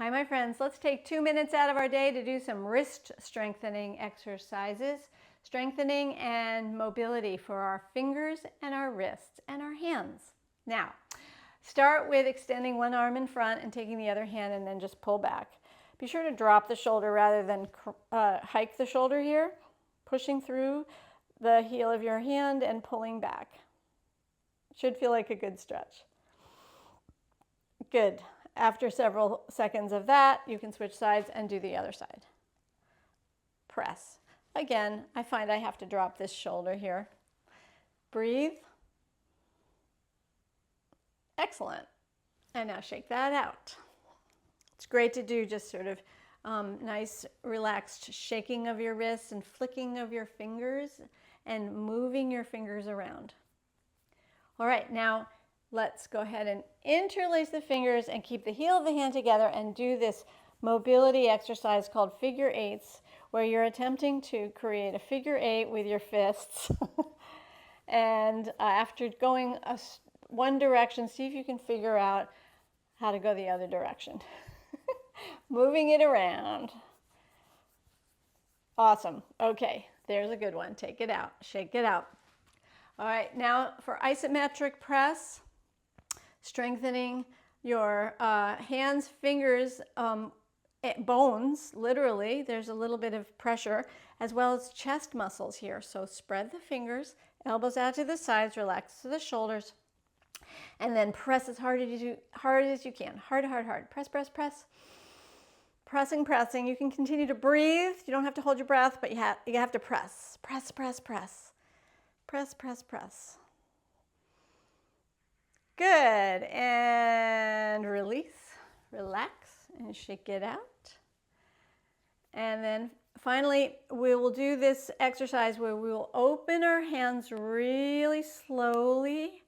Hi, my friends. Let's take 2 minutes out of our day to do some wrist strengthening exercises, strengthening and mobility for our fingers and our wrists and our hands. Now, start with extending one arm in front and taking the other hand and then just pull back. Be sure to drop the shoulder rather than hike the shoulder here, pushing through the heel of your hand and pulling back. Should feel like a good stretch. Good. After several seconds of that, you can switch sides and do the other side. Press. Again, I find I have to drop this shoulder here. Breathe. Excellent. And now shake that out. It's great to do just sort of nice relaxed shaking of your wrists and flicking of your fingers and moving your fingers around. All right, now let's go ahead and interlace the fingers and keep the heel of the hand together and do this mobility exercise called figure eights, where you're attempting to create a figure eight with your fists. And after going one direction, see if you can figure out how to go the other direction. Moving it around. Awesome. Okay, there's a good one. Take it out. Shake it out. All right, now for isometric press, strengthening your hands, fingers, bones, literally. There's a little bit of pressure, as well as chest muscles here. So spread the fingers, elbows out to the sides, relax the shoulders, and then press as hard as you can. Hard, hard, hard. Press, press, press. Pressing, pressing. You can continue to breathe. You don't have to hold your breath, but you have to press. Press, press, press. Press, press, press. Good. And release, relax, and shake it out. And then finally, we will do this exercise where we will open our hands really slowly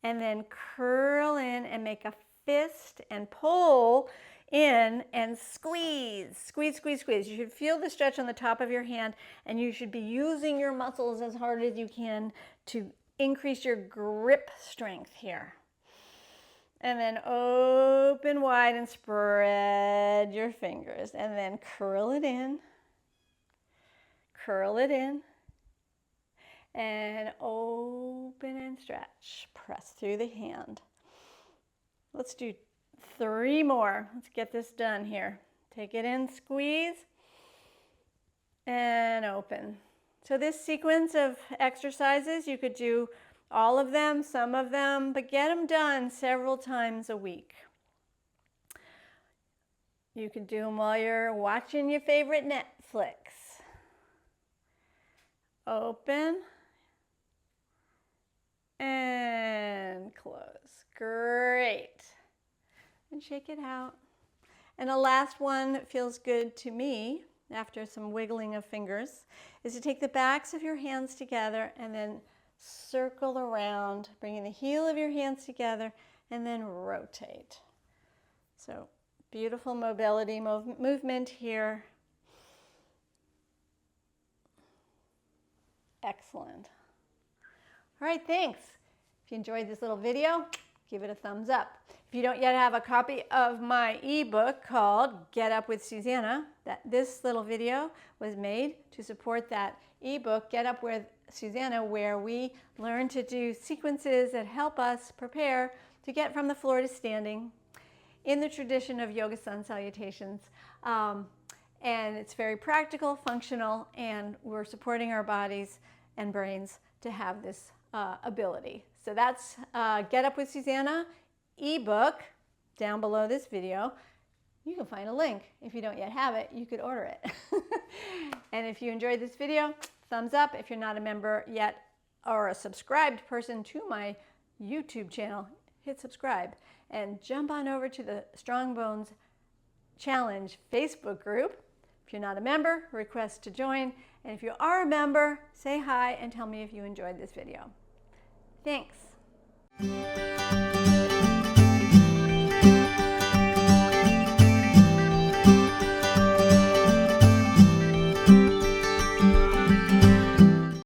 and then curl in and make a fist and pull in and squeeze, squeeze, squeeze, squeeze. You should feel the stretch on the top of your hand, and you should be using your muscles as hard as you can to increase your grip strength here. And then open wide and spread your fingers, and then curl it in, and open and stretch. Press through the hand. Let's do 3 more. Let's get this done here. Take it in, squeeze, and open. So this sequence of exercises, you could do all of them, some of them, but get them done several times a week. You can do them while you're watching your favorite Netflix. Open and close. Great. And shake it out. And the last one that feels good to me, after some wiggling of fingers, is to take the backs of your hands together and then circle around, bringing the heel of your hands together and then rotate. So beautiful mobility movement here. Excellent. All right, thanks. If you enjoyed this little video, give it a thumbs up. If you don't yet have a copy of my ebook called Get Up with Susannah, this little video was made to support that ebook, Get Up with Susannah, where we learn to do sequences that help us prepare to get from the floor to standing in the tradition of yoga sun salutations. And it's very practical, functional, and we're supporting our bodies and brains to have this ability. So that's Get Up with Susannah ebook down below this video. You can find a link. If you don't yet have it, you could order it. And if you enjoyed this video, thumbs up. If you're not a member yet or a subscribed person to my YouTube channel, hit subscribe and jump on over to the Strong Bones Challenge Facebook group. If you're not a member, request to join. And if you are a member, say hi and tell me if you enjoyed this video. Thanks.